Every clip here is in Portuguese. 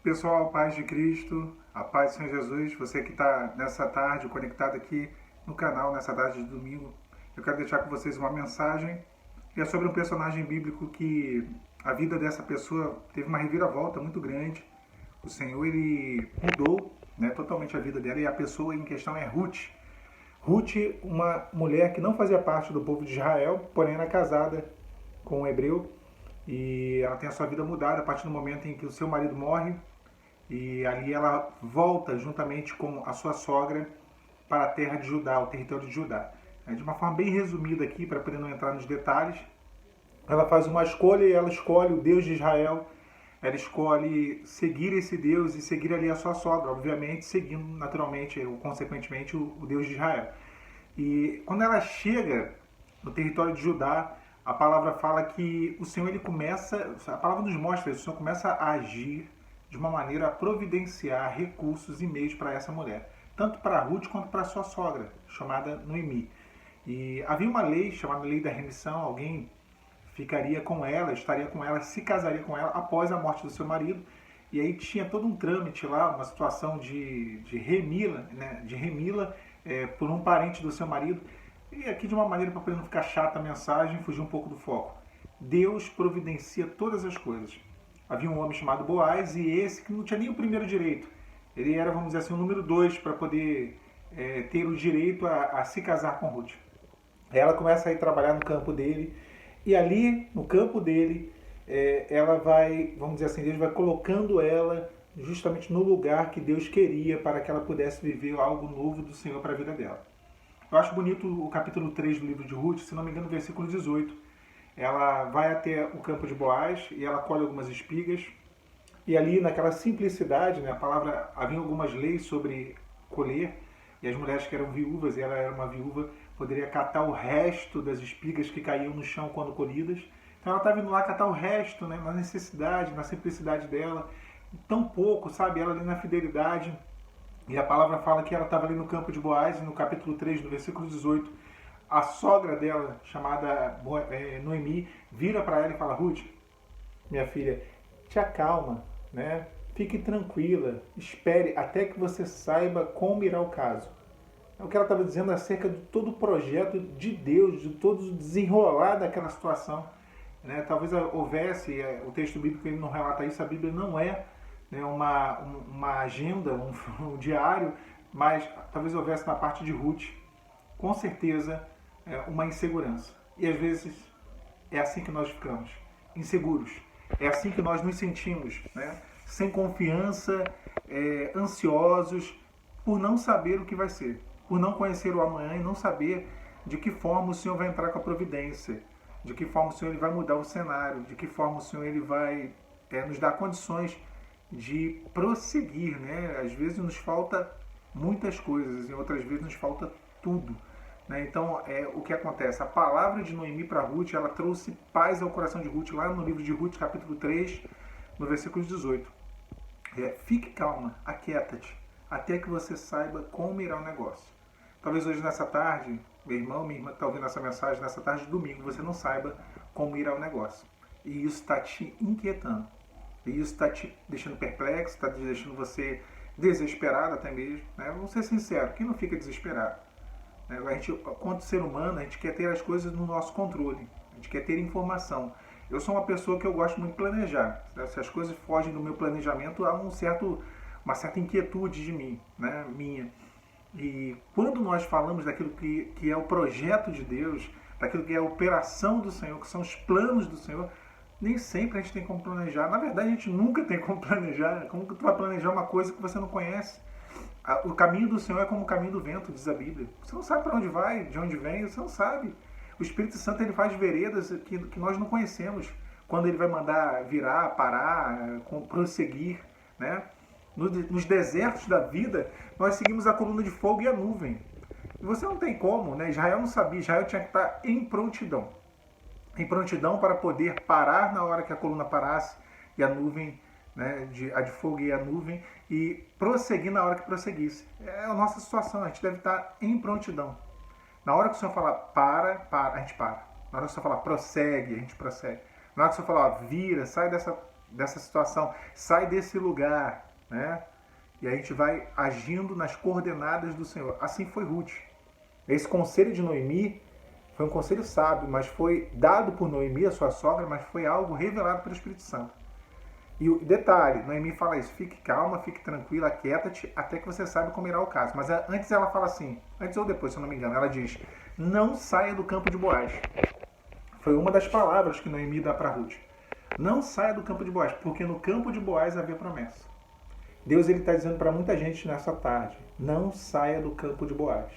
Pessoal, paz de Cristo, a paz do Senhor Jesus, você que está nessa tarde conectado aqui no canal, nessa tarde de domingo, eu quero deixar com vocês uma mensagem que é sobre um personagem bíblico que a vida dessa pessoa teve uma reviravolta muito grande. O Senhor, ele mudou, né, totalmente a vida dela, e a pessoa em questão é Ruth. Ruth, uma mulher que não fazia parte do povo de Israel, porém era casada com um hebreu, e ela tem a sua vida mudada a partir do momento em que o seu marido morre, e ali ela volta juntamente com a sua sogra para a terra de Judá, o território de Judá. De uma forma bem resumida aqui, para poder não entrar nos detalhes, ela faz uma escolha e ela escolhe o Deus de Israel. Ela escolhe seguir esse Deus e seguir ali a sua sogra, obviamente seguindo naturalmente ou consequentemente o Deus de Israel. E quando ela chega no território de Judá, a palavra fala que o Senhor, ele começa, a palavra nos mostra, o Senhor começa a agir de uma maneira a providenciar recursos e meios para essa mulher, tanto para Ruth quanto para sua sogra, chamada Noemi. E havia uma lei chamada Lei da Remissão, alguém ficaria com ela, estaria com ela, se casaria com ela após a morte do seu marido. E aí tinha todo um trâmite lá, uma situação de remila, né, de remila por um parente do seu marido. E aqui de uma maneira para não ficar chata a mensagem, fugir um pouco do foco. Deus providencia todas as coisas. Havia um homem chamado Boaz e esse que não tinha nem o primeiro direito. Ele era, vamos dizer assim, o número 2 para poder ter o direito a se casar com Ruth. Ela começa a ir trabalhar no campo dele e ali, no campo dele, ela vai, vamos dizer assim, Deus vai colocando ela justamente no lugar que Deus queria para que ela pudesse viver algo novo do Senhor para a vida dela. Eu acho bonito o capítulo 3 do livro de Ruth, se não me engano, versículo 18. Ela vai até o campo de Boaz e ela colhe algumas espigas. E ali, naquela simplicidade, né, a palavra, havia algumas leis sobre colher, e as mulheres que eram viúvas, e ela era uma viúva, poderia catar o resto das espigas que caíam no chão quando colhidas. Então ela estava indo lá catar o resto, né, na necessidade, na simplicidade dela, tão pouco, sabe, ela ali na fidelidade. E a palavra fala que ela estava ali no campo de Boaz, e no capítulo 3, no versículo 18, a sogra dela, chamada Noemi, vira para ela e fala: Ruth, minha filha, te acalma, né? Fique tranquila, espere até que você saiba como irá o caso. É o que ela estava dizendo acerca de todo o projeto de Deus, de todo o desenrolar daquela situação. Né? Talvez houvesse, o texto bíblico ele não relata isso, a Bíblia não é, né, uma agenda, um diário, mas talvez houvesse na parte de Ruth, com certeza, uma insegurança. E às vezes é assim que nós ficamos, inseguros. É assim que nós nos sentimos, né? Sem confiança, ansiosos, por não saber o que vai ser, por não conhecer o amanhã e não saber de que forma o Senhor vai entrar com a providência, de que forma o Senhor ele vai mudar o cenário, de que forma o Senhor ele vai nos dar condições de prosseguir, né? Às vezes nos falta muitas coisas e outras vezes nos falta tudo. Né? Então, o que acontece? A palavra de Noemi para Ruth, ela trouxe paz ao coração de Ruth, lá no livro de Ruth, capítulo 3, no versículo 18. Fique calma, aquieta-te, até que você saiba como irá o negócio. Talvez hoje nessa tarde, meu irmão, minha irmã que está ouvindo essa mensagem, nessa tarde de domingo, você não saiba como irá o negócio. E isso está te inquietando. E isso está te deixando perplexo, está deixando você desesperado até mesmo. Né? Vamos ser sinceros, quem não fica desesperado? A gente, quanto ser humano, a gente quer ter as coisas no nosso controle. A gente quer ter informação. Eu sou uma pessoa que eu gosto muito de planejar. Se as coisas fogem do meu planejamento, há uma certa inquietude de mim, né, minha. E quando nós falamos daquilo que é o projeto de Deus, daquilo que é a operação do Senhor, que são os planos do Senhor, nem sempre a gente tem como planejar. Na verdade, a gente nunca tem como planejar. Como que tu vai planejar uma coisa que você não conhece? O caminho do Senhor é como o caminho do vento, diz a Bíblia. Você não sabe para onde vai, de onde vem, você não sabe. O Espírito Santo ele faz veredas que nós não conhecemos. Quando ele vai mandar virar, parar, prosseguir. Né? Nos desertos da vida, nós seguimos a coluna de fogo e a nuvem. E você não tem como, né? Israel não sabia, Israel tinha que estar em prontidão. Em prontidão para poder parar na hora que a coluna parasse e a nuvem, né, a de fogo e a nuvem, e prosseguir na hora que prosseguisse. É a nossa situação, a gente deve estar em prontidão. Na hora que o Senhor falar a gente para. Na hora que o Senhor falar prossegue, a gente prossegue. Na hora que o Senhor falar vira, sai dessa dessa situação, sai desse lugar, né? E a gente vai agindo nas coordenadas do Senhor. Assim foi Ruth. Esse conselho de Noemi foi um conselho sábio, mas foi dado por Noemi, a sua sogra, mas foi algo revelado pelo Espírito Santo. E o detalhe, Noemi fala isso, fique calma, fique tranquila, aquieta-te, até que você saiba como irá o caso. Mas antes ela fala assim, antes ou depois, se eu não me engano, ela diz, não saia do campo de Boaz. Foi uma das palavras que Noemi dá para Ruth. Não saia do campo de Boaz, porque no campo de Boaz havia promessa. Deus está dizendo para muita gente nessa tarde, não saia do campo de Boaz.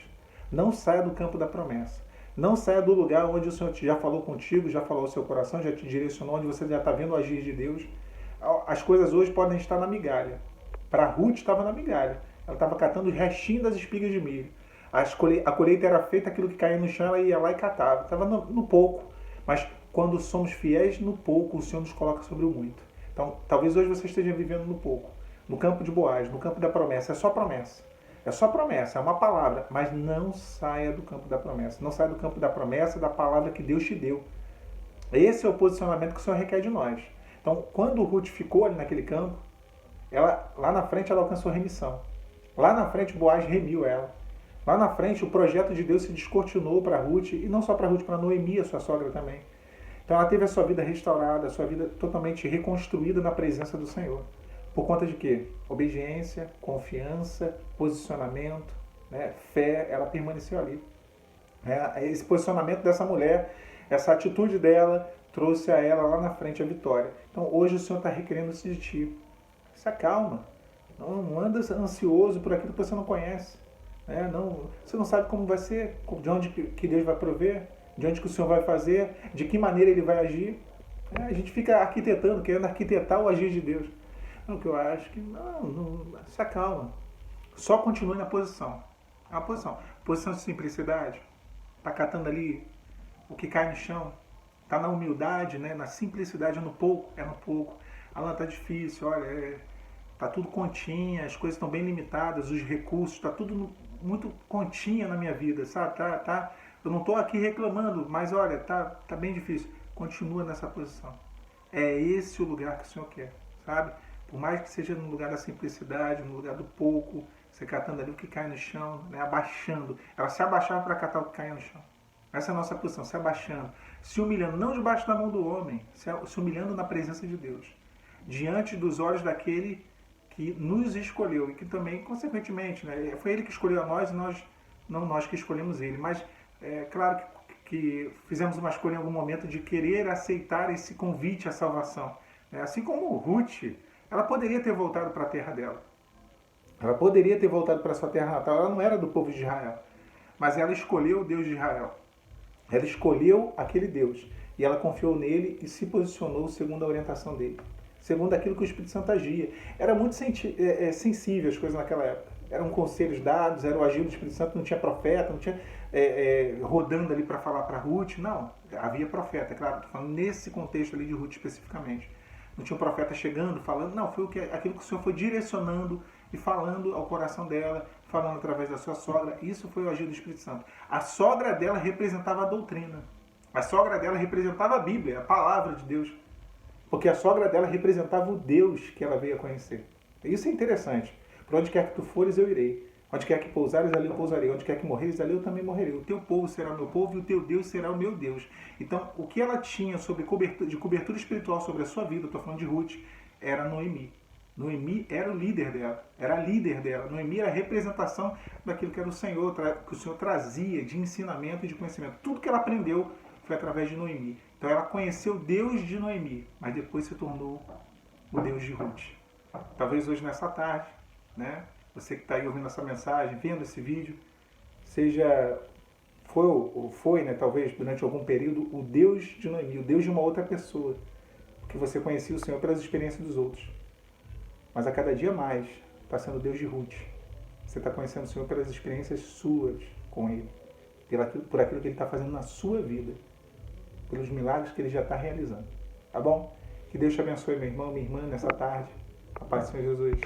Não saia do campo da promessa. Não saia do lugar onde o Senhor já falou contigo, já falou ao seu coração, já te direcionou, onde você já está vendo o agir de Deus. As coisas hoje podem estar na migalha. Para Ruth estava na migalha. Ela estava catando os restinhos das espigas de milho. A colheita era feita, aquilo que caía no chão, ela ia lá e catava. Estava no pouco. Mas quando somos fiéis no pouco, o Senhor nos coloca sobre o muito. Então, talvez hoje você esteja vivendo no pouco. No campo de Boaz, no campo da promessa. É só promessa. É só promessa, é uma palavra. Mas não saia do campo da promessa. Não saia do campo da promessa, da palavra que Deus te deu. Esse é o posicionamento que o Senhor requer de nós. Então, quando Ruth ficou ali naquele campo, lá na frente ela alcançou remissão. Lá na frente, Boaz remiu ela. Lá na frente, o projeto de Deus se descortinou para Ruth, e não só para Ruth, para Noemi, a sua sogra também. Então, ela teve a sua vida restaurada, a sua vida totalmente reconstruída na presença do Senhor. Por conta de quê? Obediência, confiança, posicionamento, né? Fé, ela permaneceu ali. Esse posicionamento dessa mulher, essa atitude dela, trouxe a ela lá na frente a vitória. Então hoje o Senhor está requerendo isso de ti. Se acalma. Não anda ansioso por aquilo que você não conhece. Você não sabe como vai ser, de onde que Deus vai prover, de onde que o Senhor vai fazer, de que maneira Ele vai agir. A gente fica arquitetando, querendo arquitetar o agir de Deus. O que eu acho que não se acalma. Só continue na posição. É uma posição. Posição de simplicidade. Está catando ali o que cai no chão. Está na humildade, né? Na simplicidade, no pouco. É no pouco. Alan, tá difícil, olha, tá tudo continha, as coisas estão bem limitadas, os recursos, tá tudo muito continha na minha vida, sabe? Eu não estou aqui reclamando, mas olha, tá bem difícil. Continua nessa posição. É esse o lugar que o Senhor quer, sabe? Por mais que seja no lugar da simplicidade, no lugar do pouco, você catando ali o que cai no chão, né? Abaixando. Ela se abaixava para catar o que caia no chão. Essa é a nossa posição, se abaixando, se humilhando, não debaixo da mão do homem, se humilhando na presença de Deus, diante dos olhos daquele que nos escolheu e que também, consequentemente, né, foi Ele que escolheu a nós e nós que escolhemos Ele. Mas é claro que fizemos uma escolha em algum momento de querer aceitar esse convite à salvação. Assim como Ruth, ela poderia ter voltado para a terra dela. Ela poderia ter voltado para a sua terra natal. Ela não era do povo de Israel. Mas ela escolheu o Deus de Israel. Ela escolheu aquele Deus. E ela confiou nele e se posicionou segundo a orientação dele. Segundo aquilo que o Espírito Santo agia. Era muito sensível as coisas naquela época. Eram conselhos dados, era o agir do Espírito Santo, não tinha profeta, não tinha rodando ali para falar para Ruth. Não, havia profeta, é claro. Estou falando nesse contexto ali de Ruth especificamente. Não tinha um profeta chegando, falando, não, foi aquilo que o Senhor foi direcionando e falando ao coração dela, falando através da sua sogra. Isso foi o agir do Espírito Santo. A sogra dela representava a doutrina. A sogra dela representava a Bíblia, a palavra de Deus. Porque a sogra dela representava o Deus que ela veio a conhecer. Isso é interessante. Por onde quer que tu fores, eu irei. Onde quer que pousares, ali eu pousarei. Onde quer que morreres, ali eu também morrerei. O teu povo será o meu povo e o teu Deus será o meu Deus. Então, o que ela tinha de cobertura espiritual sobre a sua vida, eu estou falando de Ruth, era Noemi. Noemi era o líder dela, era a líder dela. Noemi era a representação daquilo que era o Senhor, que o Senhor trazia de ensinamento e de conhecimento. Tudo que ela aprendeu foi através de Noemi. Então ela conheceu Deus de Noemi, mas depois se tornou o Deus de Ruth. Talvez hoje nessa tarde, né? Você que está aí ouvindo essa mensagem, vendo esse vídeo, foi, né, talvez durante algum período, o Deus de Noemi, o Deus de uma outra pessoa, porque você conhecia o Senhor pelas experiências dos outros. Mas a cada dia mais está sendo o Deus de Ruth. Você está conhecendo o Senhor pelas experiências suas com Ele, por aquilo que Ele está fazendo na sua vida, pelos milagres que Ele já está realizando. Tá bom? Que Deus te abençoe, meu irmão, minha irmã, nessa tarde. A paz do Senhor Jesus.